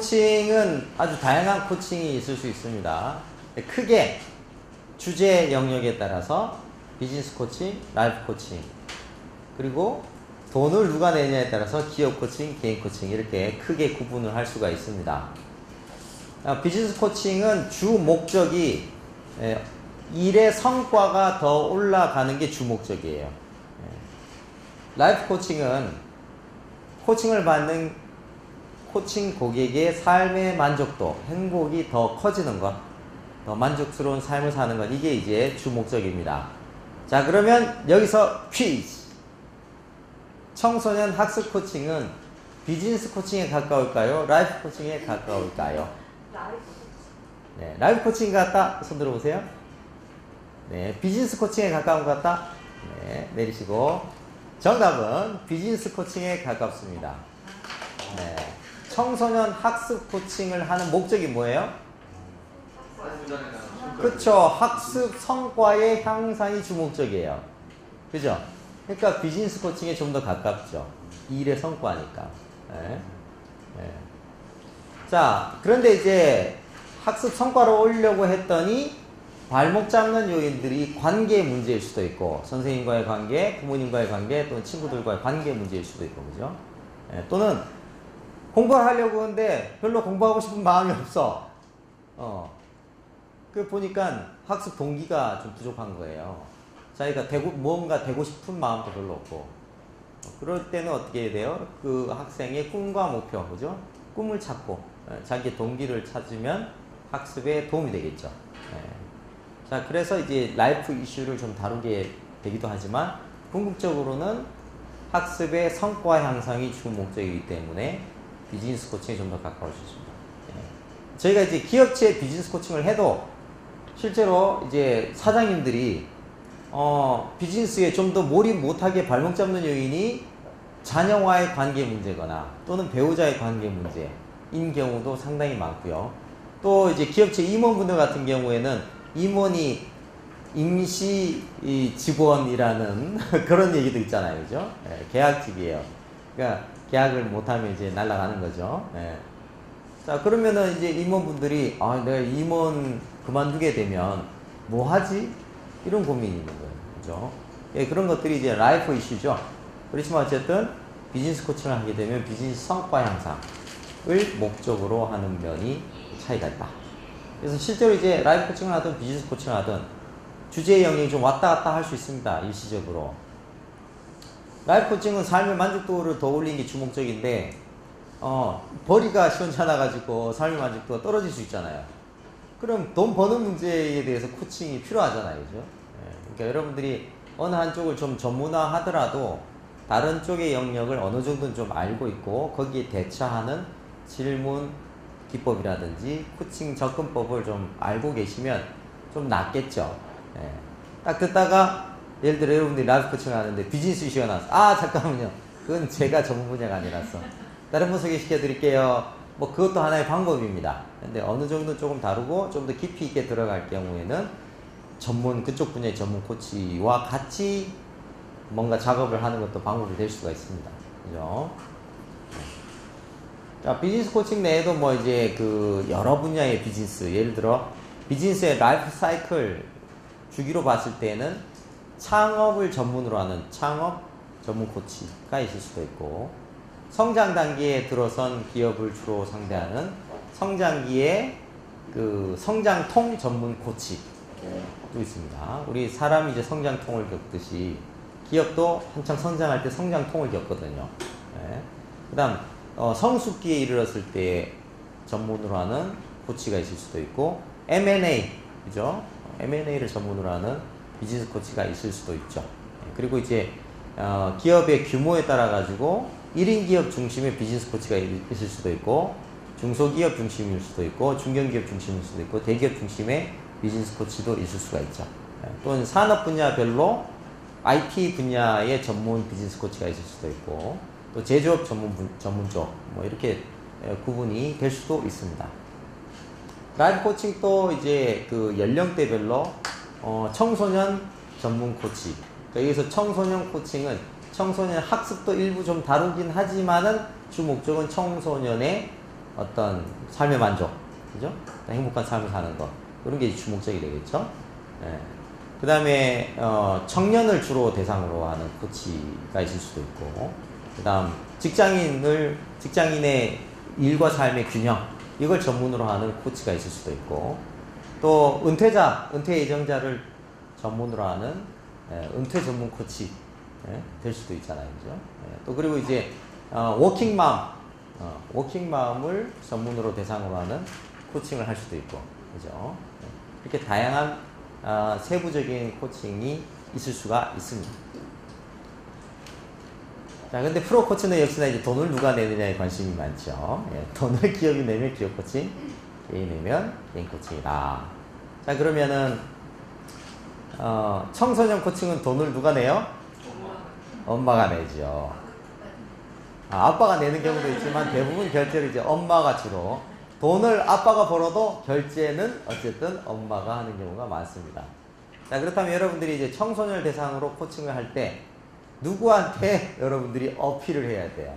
코칭은 아주 다양한 코칭이 있을 수 있습니다. 크게 주제 영역에 따라서 비즈니스 코칭, 라이프 코칭, 그리고 돈을 누가 내냐에 따라서 기업 코칭, 개인 코칭 이렇게 크게 구분을 할 수가 있습니다. 비즈니스 코칭은 주 목적이 일의 성과가 더 올라가는 게 주 목적이에요. 라이프 코칭은 코칭을 받는 코칭 고객의 삶의 만족도, 행복이 더 커지는 것, 더 만족스러운 삶을 사는 것, 이게 이제 주 목적입니다. 자, 그러면 여기서 퀴즈. 청소년 학습 코칭은 비즈니스 코칭에 가까울까요? 라이프 코칭에 가까울까요? 네, 라이프 코칭 같다? 손 들어보세요. 네, 비즈니스 코칭에 가까운 것 같다? 네, 내리시고. 정답은 비즈니스 코칭에 가깝습니다. 네, 청소년 학습 코칭을 하는 목적이 뭐예요? 그쵸, 학습 성과의 향상이 주 목적이에요. 그죠? 그러니까 비즈니스 코칭에 좀 더 가깝죠. 일의 성과니까. 네. 네. 자, 그런데 이제 학습 성과를 올리려고 했더니 발목 잡는 요인들이 관계 문제일 수도 있고, 선생님과의 관계, 부모님과의 관계, 또는 친구들과의 관계 문제일 수도 있고, 그죠? 네. 또는 공부를 하려고 하는데 별로 공부하고 싶은 마음이 없어. 그 보니까 학습 동기가 좀 부족한 거예요. 자기가 무언가 되고 싶은 마음도 별로 없고. 그럴 때는 어떻게 해야 돼요? 그 학생의 꿈과 목표, 그죠? 꿈을 찾고, 자기의 동기를 찾으면 학습에 도움이 되겠죠. 자, 그래서 이제 라이프 이슈를 좀 다루게 되기도 하지만, 궁극적으로는 학습의 성과 향상이 주 목적이기 때문에 비즈니스 코칭에 좀 더 가까울 수 있습니다. 저희가 이제 기업체 비즈니스 코칭을 해도 실제로 이제 사장님들이 비즈니스에 좀 더 몰입 못하게 발목 잡는 요인이 자녀와의 관계 문제거나 또는 배우자의 관계 문제인 경우도 상당히 많고요. 또 이제 기업체 임원분들 같은 경우에는 임원이 임시 직원이라는 그런 얘기도 있잖아요. 그죠? 계약직이에요. 그러니까 계약을 못하면 이제 날아가는 거죠. 자, 그러면은 이제 임원분들이 내가 임원 그만두게 되면 뭐 하지? 이런 고민이 있는 거예요. 그죠? 그런 것들이 이제 라이프 이슈죠. 그렇지만 어쨌든 비즈니스 코칭을 하게 되면 비즈니스 성과 향상을 목적으로 하는 면이 차이가 있다. 그래서 실제로 이제 라이프 코칭을 하든 비즈니스 코칭을 하든 주제의 영역이 좀 왔다 갔다 할 수 있습니다. 일시적으로. 라이프 코칭은 삶의 만족도를 더 올리는 게 주 목적인데 벌이가 시원찮아가지고 삶의 만족도가 떨어질 수 있잖아요. 그럼 돈 버는 문제에 대해서 코칭이 필요하잖아요. 그죠? 그러니까 여러분들이 어느 한쪽을 좀 전문화하더라도 다른 쪽의 영역을 어느 정도는 좀 알고 있고 거기에 대처하는 질문 기법이라든지 코칭 접근법을 좀 알고 계시면 좀 낫겠죠. 딱 듣다가 예를 들어 여러분들이 라이프 코칭을 하는데 비즈니스 이슈가 나왔어. 잠깐만요. 그건 제가 전문 분야가 아니라서 다른 분 소개시켜 드릴게요. 뭐 그것도 하나의 방법입니다. 근데 어느 정도 조금 다루고 좀 더 깊이 있게 들어갈 경우에는 그쪽 분야의 전문 코치와 같이 뭔가 작업을 하는 것도 방법이 될 수가 있습니다. 그죠? 자, 비즈니스 코칭 내에도 뭐 이제 그 여러 분야의 비즈니스, 예를 들어 비즈니스의 라이프 사이클 주기로 봤을 때는 창업을 전문으로 하는 창업 전문 코치가 있을 수도 있고, 성장 단계에 들어선 기업을 주로 상대하는 성장기의 그 성장통 전문 코치도 있습니다. 우리 사람이 이제 성장통을 겪듯이 기업도 한창 성장할 때 성장통을 겪거든요. 그 다음 성숙기에 이르렀을 때 전문으로 하는 코치가 있을 수도 있고, M&A, 그죠? M&A를 전문으로 하는 비즈니스 코치가 있을 수도 있죠. 그리고 이제 기업의 규모에 따라 가지고 1인 기업 중심의 비즈니스 코치가 있을 수도 있고, 중소기업 중심일 수도 있고, 중견기업 중심일 수도 있고, 대기업 중심의 비즈니스 코치도 있을 수가 있죠. 또는 산업 분야별로 IT 분야의 전문 비즈니스 코치가 있을 수도 있고, 또 제조업 전문 쪽, 뭐 이렇게 구분이 될 수도 있습니다. 라이프 코칭도 이제 그 연령대별로 청소년 전문 코치. 그러니까 여기서 청소년 코칭은 청소년 학습도 일부 좀 다루긴 하지만은 주 목적은 청소년의 어떤 삶의 만족, 그죠? 행복한 삶을 사는 것, 그런 게 주목적이 되겠죠. 예. 그 다음에 청년을 주로 대상으로 하는 코치가 있을 수도 있고, 그 다음 직장인의 일과 삶의 균형, 이걸 전문으로 하는 코치가 있을 수도 있고, 또 은퇴 예정자를 전문으로 하는 은퇴 전문 코치 될 수도 있잖아요, 그죠? 또 그리고 이제 워킹맘을 전문으로 대상으로 하는 코칭을 할 수도 있고, 그죠? 이렇게 다양한 세부적인 코칭이 있을 수가 있습니다. 자, 근데 프로 코치는 역시나 이제 돈을 누가 내느냐에 관심이 많죠. 돈을 기업이 내면 기업 코칭, 개인이 내면 개인 코칭이다. 자, 그러면은 청소년 코칭은 돈을 누가 내요? 엄마가 내죠. 아빠가 내는 경우도 있지만 대부분 결제를 이제 엄마가 주로, 돈을 아빠가 벌어도 결제는 어쨌든 엄마가 하는 경우가 많습니다. 자, 그렇다면 여러분들이 이제 청소년을 대상으로 코칭을 할 때 누구한테 여러분들이 어필을 해야 돼요?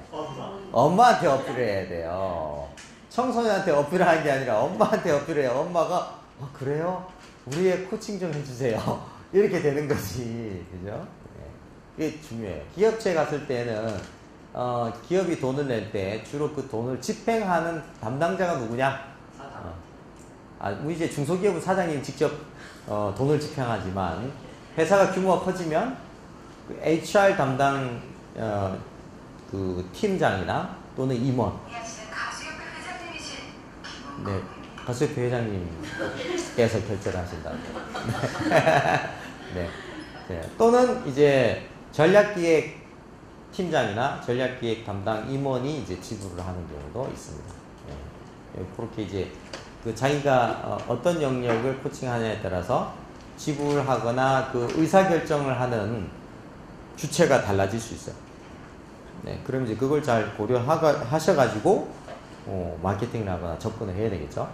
엄마한테 어필을 해야 돼요. 청소년한테 어필을 하는 게 아니라 엄마한테 어필을 해요. 엄마가 그래요? 우리의 코칭 좀 해주세요. 이렇게 되는 거지, 그죠? 이게 중요해요. 기업체에 갔을 때는 기업이 돈을 낼 때 주로 그 돈을 집행하는 담당자가 누구냐? 사장. 이제 중소기업은 사장님이 직접 돈을 집행하지만, 회사가 규모가 커지면 그 HR 담당 그 팀장이나 또는 임원. 네, 가수협회 회장님께서 결제를 하신다. 네. 네. 또는 이제 전략기획 팀장이나 전략기획 담당 임원이 이제 지불을 하는 경우도 있습니다. 네. 그렇게 이제 그 자기가 어떤 영역을 코칭하냐에 따라서 지불하거나 그 의사결정을 하는 주체가 달라질 수 있어요. 네. 그럼 이제 그걸 잘 고려하셔가지고 마케팅을 하거나 접근을 해야 되겠죠.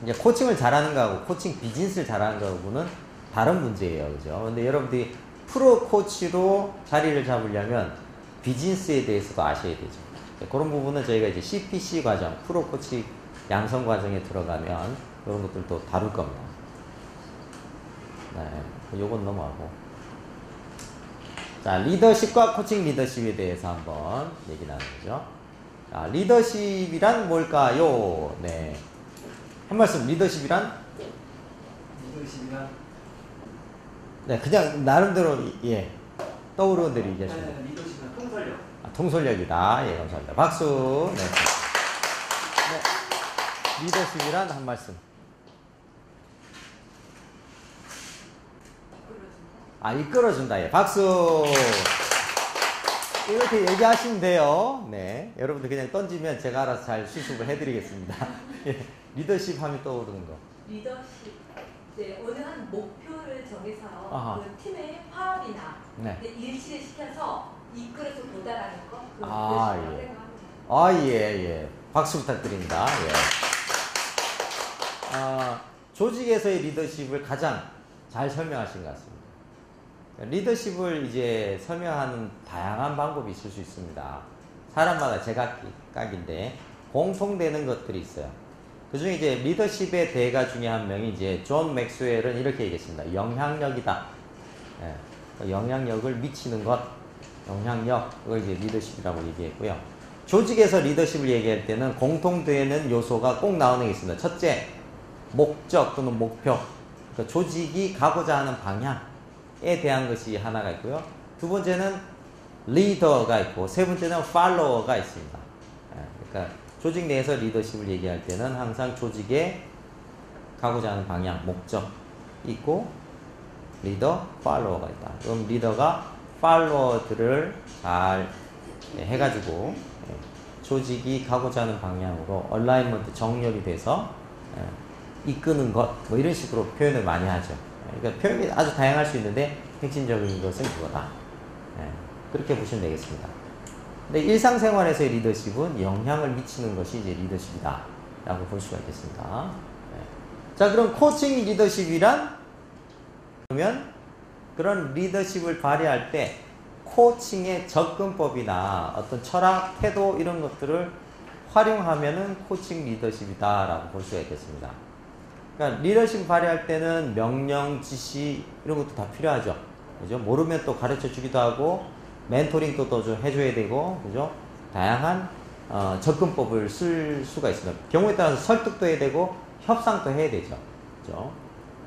이제 코칭을 잘하는 거하고 코칭 비즈니스를 잘하는 거하고는 다른 문제예요, 그죠? 근데 여러분들이 프로 코치로 자리를 잡으려면 비즈니스에 대해서도 아셔야 되죠. 그런 부분은 저희가 이제 CPC 과정, 프로 코치 양성 과정에 들어가면 이런 것들도 다룰 겁니다. 네, 요건 넘어가고. 자, 리더십과 코칭 리더십에 대해서 한번 얘기 나누죠. 자, 리더십이란 뭘까요? 네. 한 말씀, 리더십이란? 네, 그냥 나름대로 떠오르는 대로 얘기하시면 돼요. 리더십은 통솔력. 통솔력이다. 예, 감사합니다. 박수. 네. 네. 리더십이란 한 말씀. 이끌어준다. 예, 박수. 이렇게 얘기하시면 돼요. 네, 여러분들 그냥 던지면 제가 알아서 잘 수습을 해드리겠습니다. 예, 리더십 하면 떠오르는 거. 리더십. 네, 어느 한 목표를 정해서 그 팀의 화합이나 일치를 시켜서 이끌어서 도달하는 거. 예. 박수 부탁드립니다. 예. 조직에서의 리더십을 가장 잘 설명하신 것 같습니다. 리더십을 이제 설명하는 다양한 방법이 있을 수 있습니다. 사람마다 제각각인데 공통되는 것들이 있어요. 그 중에 이제 리더십의 대가 중에 한 명이 이제 존 맥스웰은 이렇게 얘기했습니다. 영향력이다. 예, 영향력을 미치는 것, 영향력, 그걸 이제 리더십이라고 얘기했고요. 조직에서 리더십을 얘기할 때는 공통되는 요소가 꼭 나오는 게 있습니다. 첫째, 목적 또는 목표. 그러니까 조직이 가고자 하는 방향에 대한 것이 하나가 있고요. 두 번째는 리더가 있고, 세 번째는 팔로워가 있습니다. 그러니까 조직 내에서 리더십을 얘기할 때는 항상 조직에 가고자 하는 방향, 목적 있고, 리더, 팔로워가 있다. 그럼 리더가 팔로워들을 잘 해가지고 조직이 가고자 하는 방향으로 얼라이먼트, 정렬이 돼서 이끄는 것, 뭐 이런 식으로 표현을 많이 하죠. 그러니까 표현이 아주 다양할 수 있는데 핵심적인 것은 그거다. 그렇게 보시면 되겠습니다. 근데 일상생활에서의 리더십은 영향을 미치는 것이 이제 리더십이다 라고 볼 수가 있겠습니다. 자, 그럼 코칭 리더십이란, 그러면 그런 리더십을 발휘할 때 코칭의 접근법이나 어떤 철학, 태도 이런 것들을 활용하면은 코칭 리더십이다라고 볼 수가 있겠습니다. 그러니까 리더십 발휘할 때는 명령, 지시 이런 것도 다 필요하죠. 그죠? 모르면 또 가르쳐 주기도 하고 멘토링도 또 좀 해줘야 되고, 그죠? 다양한 접근법을 쓸 수가 있습니다. 경우에 따라서 설득도 해야 되고 협상도 해야 되죠. 그죠?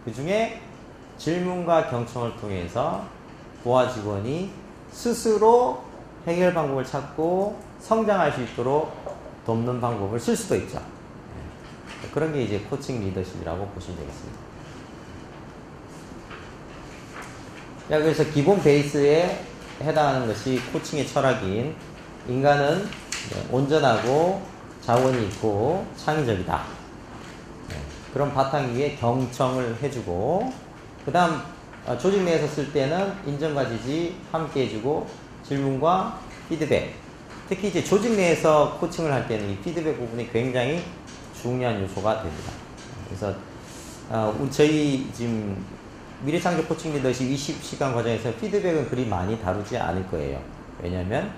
그 중에 질문과 경청을 통해서 부하 직원이 스스로 해결 방법을 찾고 성장할 수 있도록 돕는 방법을 쓸 수도 있죠. 그런 게 이제 코칭 리더십이라고 보시면 되겠습니다. 자, 그래서 기본 베이스에 해당하는 것이 코칭의 철학인 인간은 온전하고 자원이 있고 창의적이다. 그런 바탕 위에 경청을 해주고, 그 다음 조직 내에서 쓸 때는 인정과 지지 함께 해주고 질문과 피드백, 특히 이제 조직 내에서 코칭을 할 때는 이 피드백 부분이 굉장히 중요한 요소가 됩니다. 그래서 저희 지금 미래창조 코칭 리더십 20시간 과정에서 피드백은 그리 많이 다루지 않을 거예요. 왜냐하면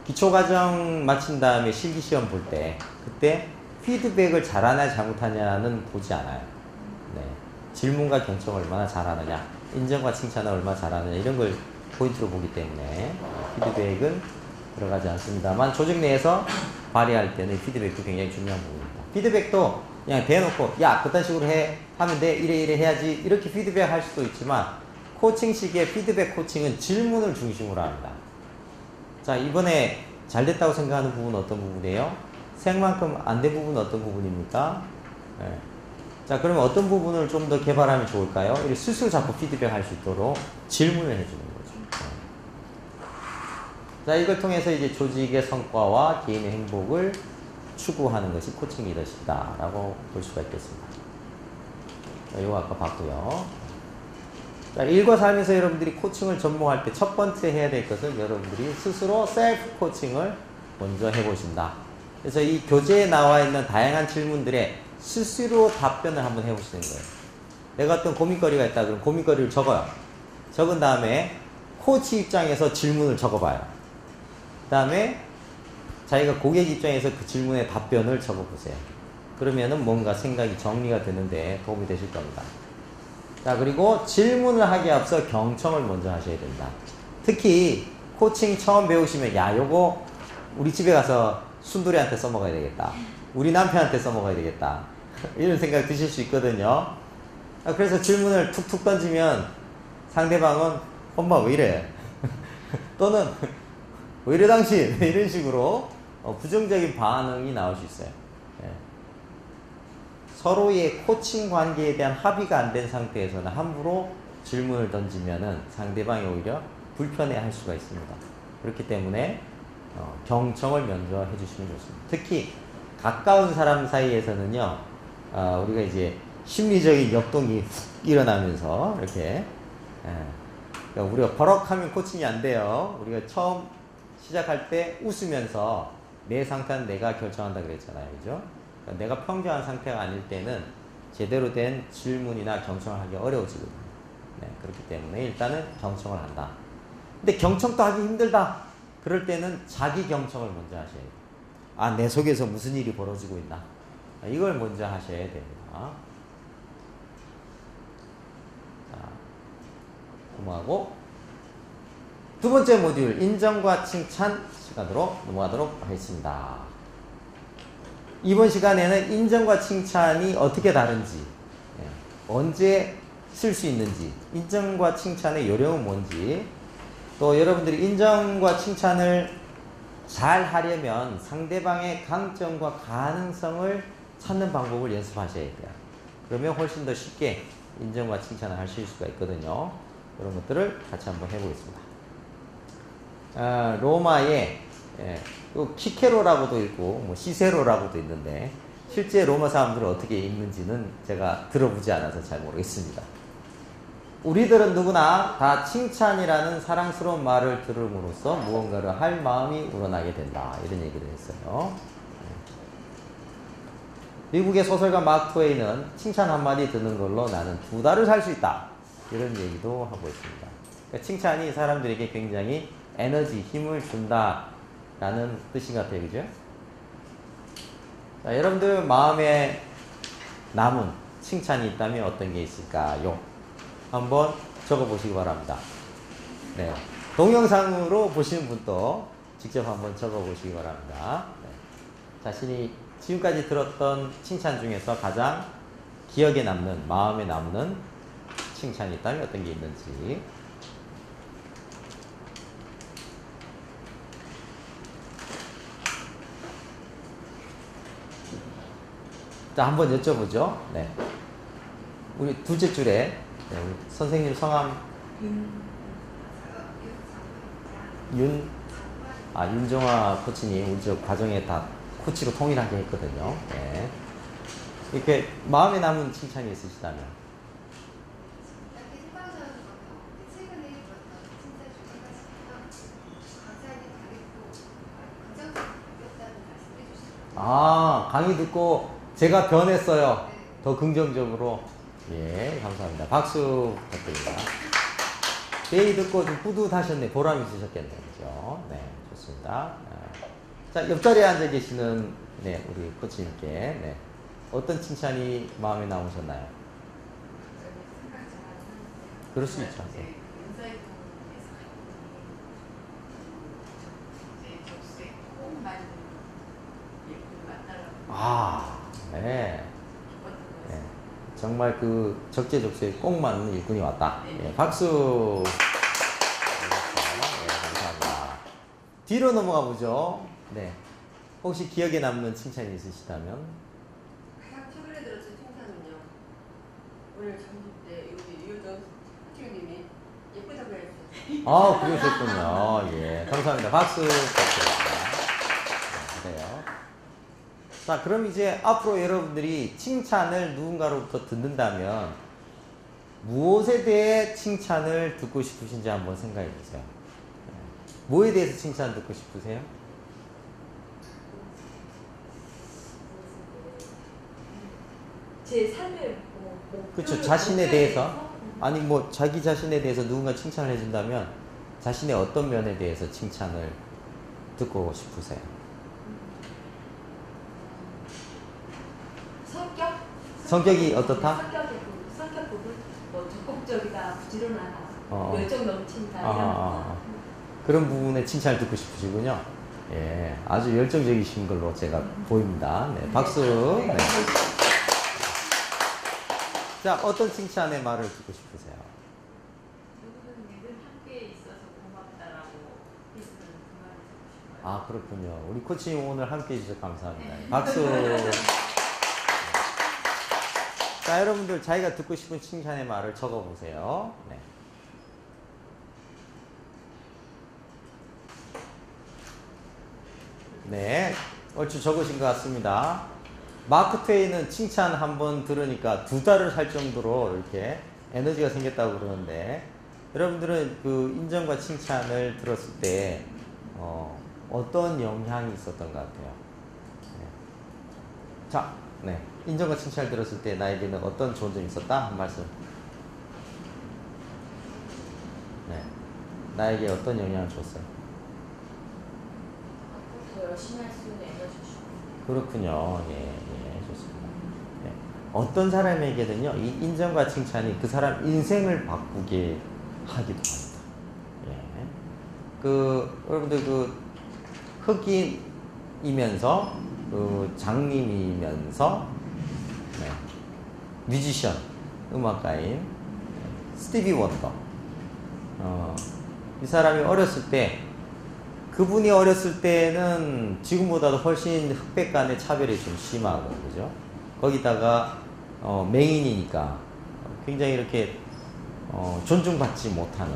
기초과정 마친 다음에 실기시험 볼 때 그때 피드백을 잘하냐 잘못하냐는 보지 않아요. 네. 질문과 경청을 얼마나 잘하느냐, 인정과 칭찬을 얼마나 잘하느냐 이런 걸 포인트로 보기 때문에 피드백은 들어가지 않습니다만, 조직 내에서 발휘할 때는 피드백도 굉장히 중요한 부분입니다. 피드백도 그냥 대놓고 야 그딴 식으로 해 하면 돼, 이래 해야지 이렇게 피드백 할 수도 있지만, 코칭식의 피드백 코칭은 질문을 중심으로 합니다. 자, 이번에 잘 됐다고 생각하는 부분은 어떤 부분이에요? 생만큼 안 된 부분은 어떤 부분입니까? 네. 자, 그러면 어떤 부분을 좀 더 개발하면 좋을까요? 이렇게 스스로 자꾸 피드백 할 수 있도록 질문을 해주는 거죠. 네. 자, 이걸 통해서 이제 조직의 성과와 개인의 행복을 추구하는 것이 코칭 리더십이다라고 볼 수가 있겠습니다. 자, 이거 아까 봤고요. 자, 일과 삶에서 여러분들이 코칭을 접목할 때 첫 번째 해야 될 것은 여러분들이 스스로 셀프 코칭을 먼저 해보신다. 그래서 이 교재에 나와 있는 다양한 질문들에 스스로 답변을 한번 해보시는 거예요. 내가 어떤 고민거리가 있다 그러면 고민거리를 적어요. 적은 다음에 코치 입장에서 질문을 적어봐요. 그 다음에 자기가 고객 입장에서 그 질문에 답변을 적어보세요. 그러면은 뭔가 생각이 정리가 되는데 도움이 되실 겁니다. 자, 그리고 질문을 하기에 앞서 경청을 먼저 하셔야 된다. 특히 코칭 처음 배우시면 야 요거 우리 집에 가서 순돌이한테 써먹어야 되겠다, 우리 남편한테 써먹어야 되겠다 이런 생각 드실 수 있거든요. 그래서 질문을 툭툭 던지면 상대방은 엄마 왜 이래 또는 왜 이래 당신 이런 식으로 부정적인 반응이 나올 수 있어요. 예. 서로의 코칭 관계에 대한 합의가 안 된 상태에서는 함부로 질문을 던지면은 상대방이 오히려 불편해할 수가 있습니다. 그렇기 때문에 경청을 먼저 해주시면 좋습니다. 특히 가까운 사람 사이에서는요, 우리가 이제 심리적인 역동이 일어나면서 이렇게, 그러니까 우리가 버럭하면 코칭이 안 돼요. 우리가 처음 시작할 때 웃으면서 내 상태는 내가 결정한다 그랬잖아요. 그죠? 그러니까 내가 평정한 상태가 아닐 때는 제대로 된 질문이나 경청을 하기 어려워지거든요. 네, 그렇기 때문에 일단은 경청을 한다. 근데 경청도 하기 힘들다. 그럴 때는 자기 경청을 먼저 하셔야 돼요. 아, 내 속에서 무슨 일이 벌어지고 있나. 이걸 먼저 하셔야 됩니다. 자, 넘어가고 두 번째 모듈 인정과 칭찬 시간으로 넘어가도록 하겠습니다. 이번 시간에는 인정과 칭찬이 어떻게 다른지, 언제 쓸 수 있는지, 인정과 칭찬의 요령은 뭔지, 또 여러분들이 인정과 칭찬을 잘 하려면 상대방의 강점과 가능성을 찾는 방법을 연습하셔야 돼요. 그러면 훨씬 더 쉽게 인정과 칭찬을 하실 수가 있거든요. 그런 것들을 같이 한번 해보겠습니다. 로마에 키케로라고도 있고 뭐 시세로라고도 있는데 실제 로마 사람들은 어떻게 읽는지는 제가 들어보지 않아서 잘 모르겠습니다. 우리들은 누구나 다 칭찬이라는 사랑스러운 말을 들음으로써 무언가를 할 마음이 우러나게 된다, 이런 얘기를 했어요. 미국의 소설가 마크 트웨이는 칭찬 한마디 듣는 걸로 나는 2달을 살 수 있다, 이런 얘기도 하고 있습니다. 그러니까 칭찬이 사람들에게 굉장히 에너지, 힘을 준다라는 뜻인 것 같아요. 그죠? 자, 여러분들 마음에 남은 칭찬이 있다면 어떤 게 있을까요? 한번 적어보시기 바랍니다. 네. 동영상으로 보시는 분도 직접 한번 적어보시기 바랍니다. 네. 자신이 지금까지 들었던 칭찬 중에서 가장 기억에 남는, 마음에 남는 칭찬이 있다면 어떤 게 있는지. 자, 한번 여쭤보죠. 네. 우리 둘째 줄에, 네, 우리 선생님 성함 윤정아 코치님, 우리 저 과정에 다 코치로 통일하게 했거든요. 네. 이렇게 마음에 남은 칭찬이 있으시다면? 강의 듣고 제가 변했어요. 더 긍정적으로. 예, 감사합니다. 박수 부탁드립니다. 회의 듣고 좀 뿌듯하셨네. 보람 있으셨겠네요. 그죠? 네, 좋습니다. 자, 옆자리에 앉아 계시는, 네, 우리 코치님께, 네. 어떤 칭찬이 마음에 남으셨나요? 그럴 수 있죠. 네. 네. 네. 정말 그 적재적소에 꼭 맞는 일꾼이 왔다. 네, 박수. 네, 감사합니다. 뒤로 넘어가 보죠. 네. 혹시 기억에 남는 칭찬이 있으시다면? 가장 최근에 들었을 칭찬은요. 오늘 점심 때 우리 유정 팀님이 예쁘다고 해주셨어요. 그러셨군요. 예, 감사합니다. 박수 부탁드립니다. 네, 그래요. 자, 그럼 이제 앞으로 여러분들이 칭찬을 누군가로부터 듣는다면 무엇에 대해 칭찬을 듣고 싶으신지 한번 생각해 보세요. 뭐에 대해서 칭찬 듣고 싶으세요? 제 삶의 그렇죠. 자신에 대해서, 아니 뭐 자기 자신에 대해서 누군가 칭찬을 해준다면 자신의 어떤 면에 대해서 칭찬을 듣고 싶으세요? 성격이 어떻다? 성격 부분, 뭐 적극적이다, 부지런하다, 열정 넘친다 이런 그런 부분에 칭찬을 듣고 싶으시군요. 예, 아주 열정적이신 걸로 제가 보입니다. 네, 박수. 네. 자, 어떤 칭찬의 말을 듣고 싶으세요? 누구는 늘 함께 있어서 고맙다라고 했으면 그 말을 듣고 싶어요. 그렇군요. 우리 코치님 오늘 함께 해주셔서 감사합니다. 박수. 자, 여러분들 자기가 듣고 싶은 칭찬의 말을 적어보세요. 네. 네, 얼추 적으신 것 같습니다. 마크 트웨이는 칭찬 한번 들으니까 2달을 살 정도로 이렇게 에너지가 생겼다고 그러는데, 여러분들은 그 인정과 칭찬을 들었을 때 어떤 영향이 있었던 것 같아요? 네. 자, 네, 인정과 칭찬을 들었을 때 나에게는 어떤 좋은 점이 있었다? 한 말씀. 네, 나에게 어떤 영향을 줬어요? 더 열심히 할 수 있는 에너지 주고. 그렇군요. 예, 좋습니다. 예. 어떤 사람에게는요, 이 인정과 칭찬이 그 사람 인생을 바꾸게 하기도 합니다. 예. 여러분들 흑인이면서, 장님이면서, 네. 뮤지션, 음악가인, 스티비 원더. 이 사람이 어렸을 때, 그분이 어렸을 때는 지금보다도 훨씬 흑백 간의 차별이 좀 심하고, 그죠? 거기다가, 맹인이니까 굉장히 이렇게, 존중받지 못하는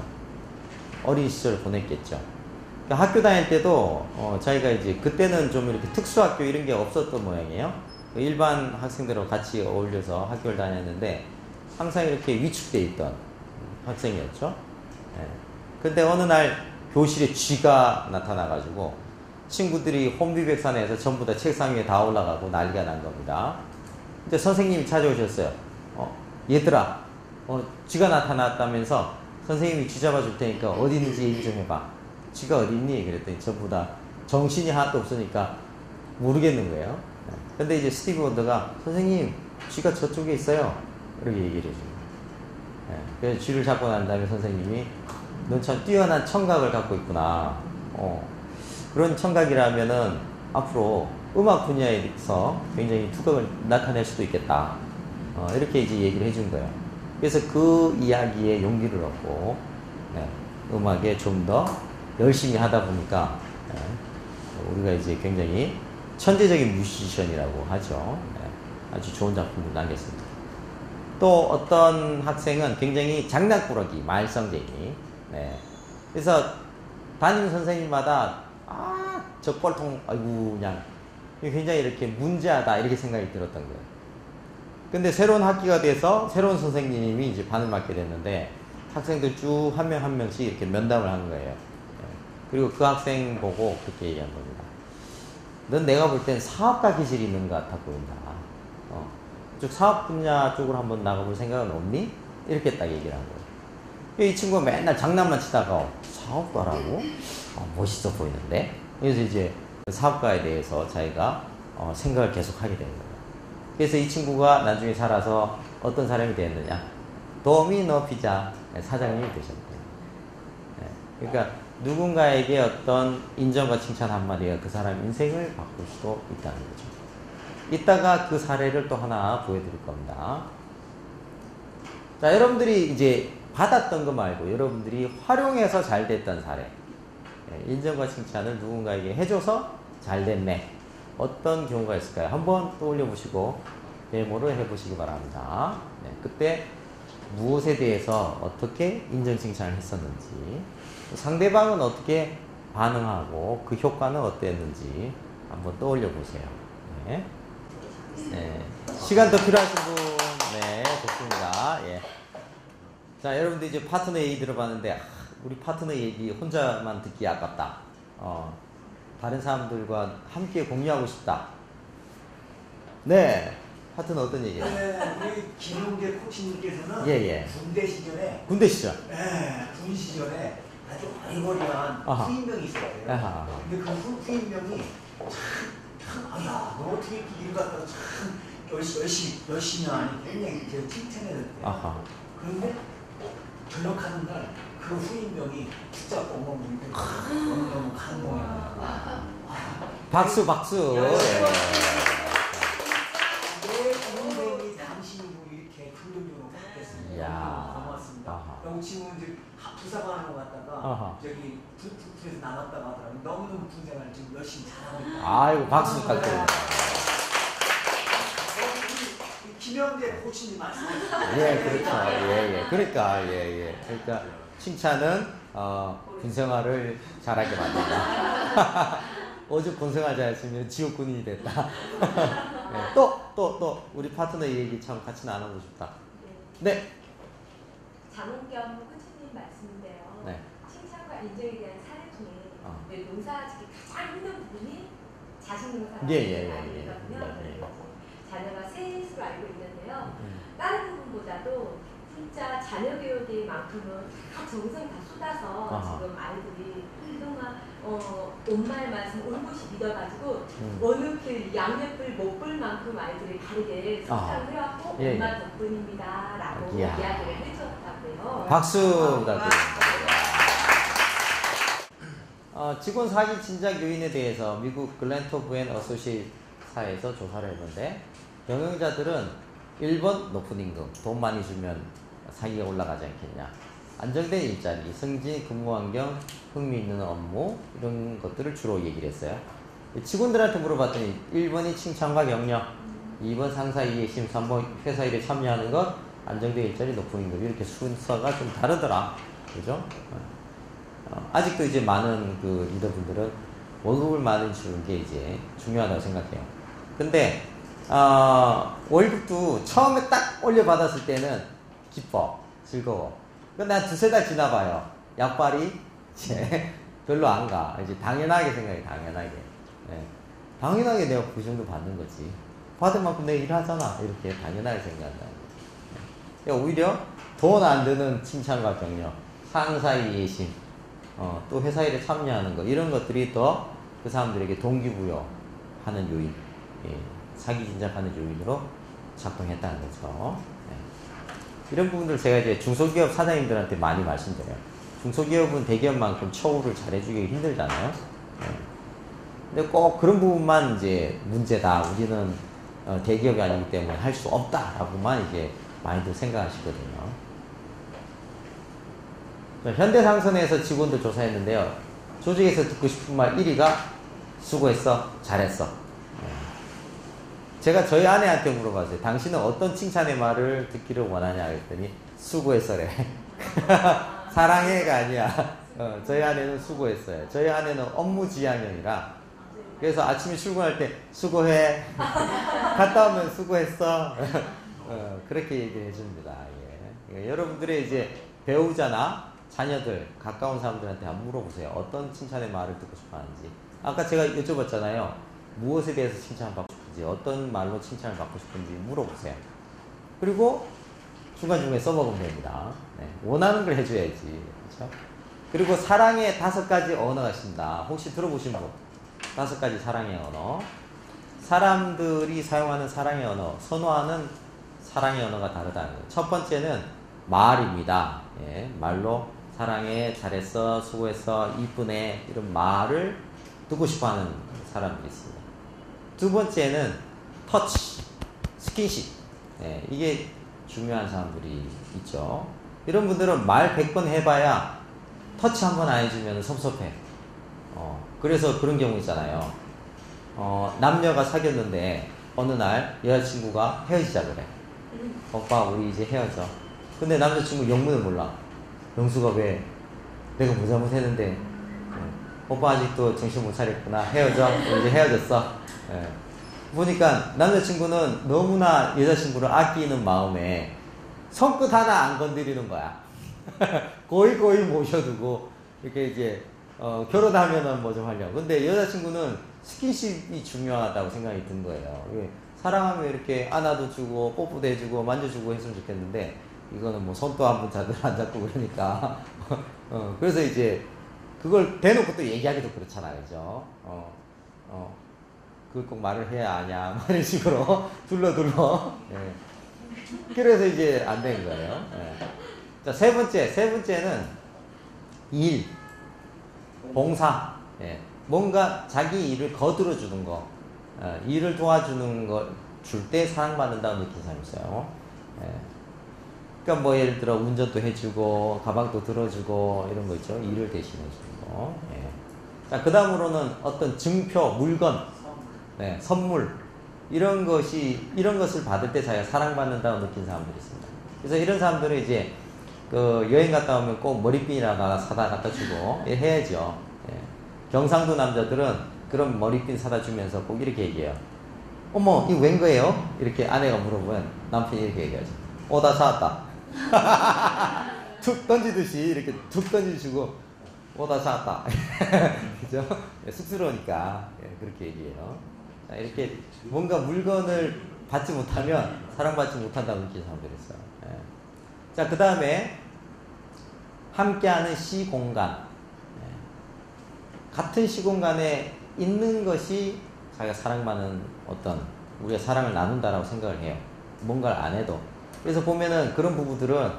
어린 시절을 보냈겠죠. 그러니까 학교 다닐 때도, 자기가 이제, 그때는 좀 이렇게 특수학교 이런 게 없었던 모양이에요. 일반 학생들하고 같이 어울려서 학교를 다녔는데, 항상 이렇게 위축돼 있던 학생이었죠. 네. 근데 어느 날, 교실에 쥐가 나타나가지고 친구들이 혼비백산해서 전부 다 책상 위에 다 올라가고 난리가 난 겁니다. 근데 선생님이 찾아오셨어요. 얘들아, 쥐가 나타났다면서 선생님이 쥐 잡아줄 테니까 어디 있는지 얘기 좀 해봐. 쥐가 어디 있니? 그랬더니 전부 다 정신이 하나도 없으니까 모르겠는 거예요. 근데 이제 스티브 원더가 선생님 쥐가 저쪽에 있어요. 이렇게 얘기를 해줍니다. 그래서 쥐를 잡고 난 다음에 선생님이 넌 참 뛰어난 청각을 갖고 있구나. 그런 청각이라면은 앞으로 음악 분야에서 굉장히 두각을 나타낼 수도 있겠다. 이렇게 이제 얘기를 해준 거예요. 그래서 그 이야기에 용기를 얻고 음악에 좀 더 열심히 하다 보니까 우리가 이제 굉장히 천재적인 뮤지션이라고 하죠. 아주 좋은 작품을 남겼습니다. 또 어떤 학생은 굉장히 장난꾸러기, 말썽쟁이. 그래서 담임 선생님마다 저 꼴통, 아이고 그냥 굉장히 이렇게 문제하다 이렇게 생각이 들었던 거예요. 근데 새로운 학기가 돼서 새로운 선생님이 이제 반을 맡게 됐는데 학생들 쭉 한 명 한 명씩 이렇게 면담을 한 거예요. 그리고 그 학생 보고 그렇게 얘기한 겁니다. 넌 내가 볼 땐 사업가 기질이 있는 것 같아 보인다. 쭉 사업 분야 쪽으로 한번 나가볼 생각은 없니? 이렇게 딱 얘기를 한 거예요. 이 친구가 맨날 장난만 치다가 사업가라고? 멋있어 보이는데? 그래서 이제 사업가에 대해서 자기가 생각을 계속 하게 된 거예요. 그래서 이 친구가 나중에 살아서 어떤 사람이 되었느냐? 도미노 피자 사장님이 되셨대요. 그러니까 누군가에게 어떤 인정과 칭찬 한마디가 그 사람 인생을 바꿀 수도 있다는 거죠. 이따가 그 사례를 또 하나 보여드릴 겁니다. 자, 여러분들이 이제 받았던 거 말고 여러분들이 활용해서 잘 됐던 사례. 인정과 칭찬을 누군가에게 해줘서 잘 됐네. 어떤 경우가 있을까요? 한번 떠올려 보시고 메모를 해보시기 바랍니다. 그때 무엇에 대해서 어떻게 인정 칭찬을 했었는지, 상대방은 어떻게 반응하고 그 효과는 어땠는지 한번 떠올려 보세요. 시간 더 필요하신 분, 좋습니다. 자, 여러분들 이제 파트너 얘기 들어봤는데 우리 파트너 얘기 혼자만 듣기 아깝다. 다른 사람들과 함께 공유하고 싶다. 파트너 어떤 얘기예요? 우리 김용재 코치님께서는 군대 시절에 군대 시절? 군 시절에 아주 어리버리한 후임병이 있었어요. 근데 그 후임병이 야, 너 어떻게 이렇게 일 갖다가 참 열심히 하니 굉장히 제가 칭찬해줬대요. 그런데 전역하는 날 그 후임병이 진짜 엉엉 너무 감동해요. 박수. 내 동생이 당신으로 이렇게 긍정적으로 바뀌었습니다. 고맙습니다. 그리고 지금 이제 부사관으로 갔다가 저기 북에서 나갔다가 하더라고요. 너무너무 군생활 지금 열심히 잘하고 있다. 아이고, 박수 부탁드립니다. 김영재 코치님 말씀하셨어요. 그렇죠. 그러니까 칭찬은 군생활을 잘하게 만든다. 어제 군생활 잘했으면 지옥 군인이 됐다. 또 우리 파트너 얘기 참 같이 나누고 싶다. 장원겸 코치님 말씀인데요. 칭찬과 인정에 대한 사례 중에 농사짓기 가장 힘든 부분이 자식 농사라는 아이거든요. 자녀가 셋으로 알고 있는데요. 다른 부분보다도 진짜 자녀 교육에만큼은 다 정성 다 쏟아서 지금 아이들이 그동안 엄마의 말씀 올곧이 믿어가지고 어느 길 양옆을 못 볼 만큼 아이들이 바르게 성장을 해왔고 엄마 덕분입니다 라고 이야기를 해주었다고요. 박수 부탁드립니다. 직원 사기 진작 요인에 대해서 미국 글렌토브 앤 어소시에이트사에서 조사를 했는데 경영자들은 1번 높은 임금, 돈 많이 주면 사기가 올라가지 않겠냐, 안정된 일자리, 승진, 근무 환경, 흥미있는 업무, 이런 것들을 주로 얘기를 했어요. 직원들한테 물어봤더니 1번이 칭찬과 격려, 2번 상사 이해심, 3번 회사 일에 참여하는 것, 안정된 일자리, 높은 임금, 이렇게 순서가 좀 다르더라. 그죠? 아직도 이제 많은 그 리더분들은 월급을 많이 주는 게 이제 중요하다고 생각해요. 근데 월급도 처음에 딱 올려받았을 때는 기뻐, 즐거워. 근데 한 두세 달 지나봐요. 약발이 이제 별로 안 가. 이제 당연하게 생각해, 당연하게. 당연하게 내가 그 정도 받는 거지. 받을 만큼 내가 일하잖아. 이렇게 당연하게 생각한다는 거죠. 오히려 돈 안 드는 칭찬과 격려, 상사의 예심, 또 회사 일에 참여하는 거, 이런 것들이 더 그 사람들에게 동기부여하는 요인. 사기 진작하는 요인으로 작동했다는 거죠. 네. 이런 부분들 제가 이제 중소기업 사장님들한테 많이 말씀드려요. 중소기업은 대기업만큼 처우를 잘해주기 힘들잖아요. 네. 근데 꼭 그런 부분만 이제 문제다. 우리는 대기업이 아니기 때문에 할 수 없다라고만 이제 많이들 생각하시거든요. 현대상선에서 직원들 조사했는데요. 조직에서 듣고 싶은 말 1위가 수고했어, 잘했어. 제가 저희 아내한테 물어봤어요. 당신은 어떤 칭찬의 말을 듣기를 원하냐 했더니 수고했어래. 사랑해가 아니야. 저희 아내는 수고했어요. 저희 아내는 업무 지향형이라 그래서 아침에 출근할 때 수고해. 갔다 오면 수고했어. 그렇게 얘기를 해줍니다. 예. 여러분들의 이제 배우자나 자녀들, 가까운 사람들한테 한번 물어보세요. 어떤 칭찬의 말을 듣고 싶어 하는지. 아까 제가 여쭤봤잖아요. 무엇에 대해서 칭찬을 받고 싶은지, 어떤 말로 칭찬을 받고 싶은지 물어보세요. 그리고 중간중간에 써먹으면 됩니다. 네. 원하는 걸 해줘야지. 그렇죠? 그리고 사랑의 5가지 언어가 있습니다. 혹시 들어보신 분? 5가지 사랑의 언어. 사람들이 사용하는 사랑의 언어, 선호하는 사랑의 언어가 다르다는 거예요. 첫 번째는 말입니다. 예, 말로 사랑해, 잘했어, 수고했어, 이쁘네 이런 말을 듣고 싶어하는 사람들이 있습니다. 두 번째는 터치, 스킨십. 예, 이게 중요한 사람들이 있죠. 이런 분들은 말 100번 해봐야 터치 한 번 안 해주면 섭섭해. 그래서 그런 경우 있잖아요. 남녀가 사귀었는데 어느 날 여자친구가 헤어지자 그래. 오빠 우리 이제 헤어져. 근데 남자친구 영문을 몰라. 영수가 왜 내가 뭐 잘못했는데 오빠 아직도 정신 못 차렸구나. 헤어져. 이제 헤어졌어. 예. 보니까 남자친구는 너무나 여자친구를 아끼는 마음에 손끝 하나 안 건드리는 거야. 거의 모셔두고 이렇게 이제 결혼하면은 뭐 좀 하려고. 근데 여자친구는 스킨십이 중요하다고 생각이 든 거예요. 사랑하면 이렇게 안아도 주고 뽀뽀도 해주고 만져주고 했으면 좋겠는데 이거는 뭐 손도 한 번 제대로 안 잡고 그러니까 그래서 이제 그걸 대놓고 또 얘기하기도 그렇잖아요. 그죠? 그걸 꼭 말을 해야 아냐 뭐 이런 식으로 둘러 예. 그래서 이제 안 된 거예요. 예. 자, 세 번째는 일, 봉사. 예. 뭔가 자기 일을 거들어 주는 거, 일을 도와주는 거 줄 때 사랑받는다고 느낀 사람이 있어요. 예. 그러니까 뭐 예를 들어 운전도 해주고 가방도 들어주고 이런 거 있죠. 일을 대신해 주는 거. 예. 자, 그 다음으로는 어떤 증표, 물건, 네, 선물 이런 것을 받을 때 자기가 사랑받는다고 느낀 사람들이 있습니다. 그래서 이런 사람들은 이제 그 여행 갔다 오면 꼭 머리핀이라가 사다 갖다 주고 해야죠. 예. 경상도 남자들은 그런 머리핀 사다 주면서 꼭 이렇게 얘기해요. 어머, 이거 웬 거예요? 이렇게 아내가 물어보면 남편이 이렇게 얘기하죠. 다 사왔다. 툭 던지듯이 이렇게 툭 던지시고 다 사왔다. 그죠? 예, 쑥스러우니까 그렇게 얘기해요. 자, 이렇게 뭔가 물건을 받지 못하면 사랑받지 못한다고 느끼는 사람들이 있어요. 예. 자, 그 다음에 함께하는 시공간. 예. 같은 시공간에 있는 것이 자기가 사랑받는 어떤 우리가 사랑을 나눈다라고 생각을 해요. 뭔가를 안 해도. 그래서 보면은 그런 부부들은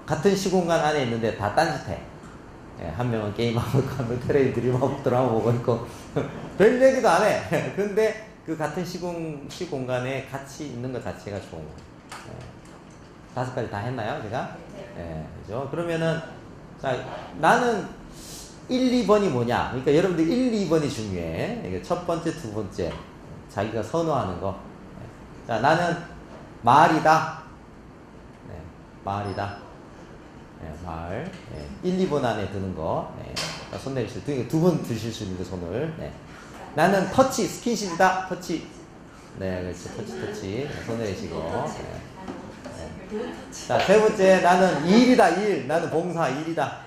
같은 시공간 안에 있는데 다 딴짓해. 예, 한 명은 게임하고 있고 한 명은 드라마 보고 있고 별 얘기도 안 해. 근데 그 같은 시공간에 같이 있는 것 자체가 좋은 거예요. 5가지 다 했나요, 제가? 예, 그죠? 그러면은 자, 나는 1, 2번이 뭐냐? 그러니까 여러분들 1, 2번이 중요해. 이게 첫 번째, 두 번째. 자기가 선호하는 거. 자, 나는 말이다. 네, 말이다. 네, 말. 네, 1, 2번 안에 드는 거. 네, 손 내리시고. 두 번 드실 수 있는 손을. 네. 나는 터치, 스킨십이다. 터치. 네, 그렇죠. 터치. 네, 손 내리시고. 네. 네. 자, 세 번째. 나는 일이다. 일. 나는 봉사, 일이다.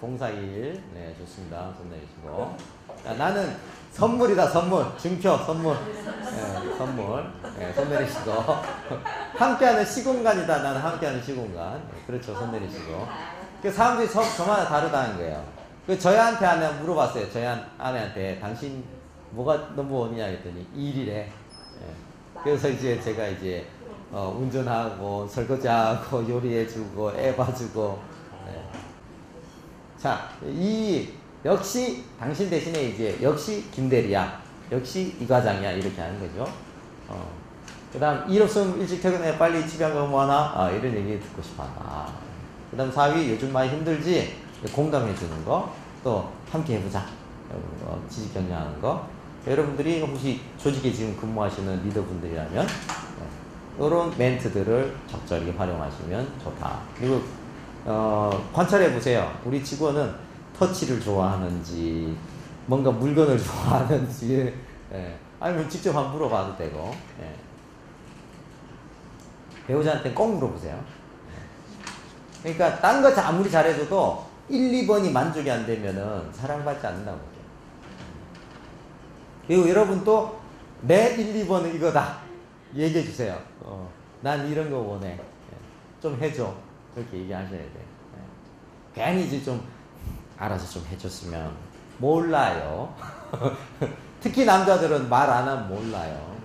봉사 일. 네, 좋습니다. 손 내리시고. 자, 나는 선물이다. 선물. 증표, 선물. 네, 선물. 네, 손 내리시고. 함께하는 시공간이다. 나는 함께하는 시공간. 네, 그렇죠. 손 내리시고. 그 사람들이 저마다 다르다는 거예요. 그 저희한테 하나 물어봤어요. 저희 아내한테 당신 뭐가 넘버원이냐 했더니 일이래. 예. 그래서 이제 제가 이제 운전하고 설거지하고 요리해주고 애 봐주고. 예. 자, 역시 당신 대신에 이제 역시 김대리야, 역시 이 과장이야 이렇게 하는 거죠. 그다음 일 없으면 일찍 퇴근해 빨리 집에 안 가면 뭐하나? 이런 얘기 듣고 싶어한다. 그다음 4위 요즘 많이 힘들지? 공감해 주는 거, 또 함께 해보자. 지식 격려하는 거. 여러분들이 혹시 조직에 지금 근무하시는 리더분들이라면 이런 멘트들을 적절히 활용하시면 좋다. 그리고 관찰해 보세요. 우리 직원은 터치를 좋아하는지, 뭔가 물건을 좋아하는지, 아니면 직접 한번 물어봐도 되고. 배우자한테 꼭 물어보세요. 그러니까 딴 거 아무리 잘해줘도 1, 2번이 만족이 안 되면은 사랑받지 않는다고 보죠. 그리고 여러분도 내 1, 2번은 이거다 얘기해 주세요. 난 이런 거 원해. 좀 해줘. 그렇게 얘기하셔야 돼. 괜히 이제 좀 알아서 좀 해줬으면 몰라요. 특히 남자들은 말 안 하면 몰라요.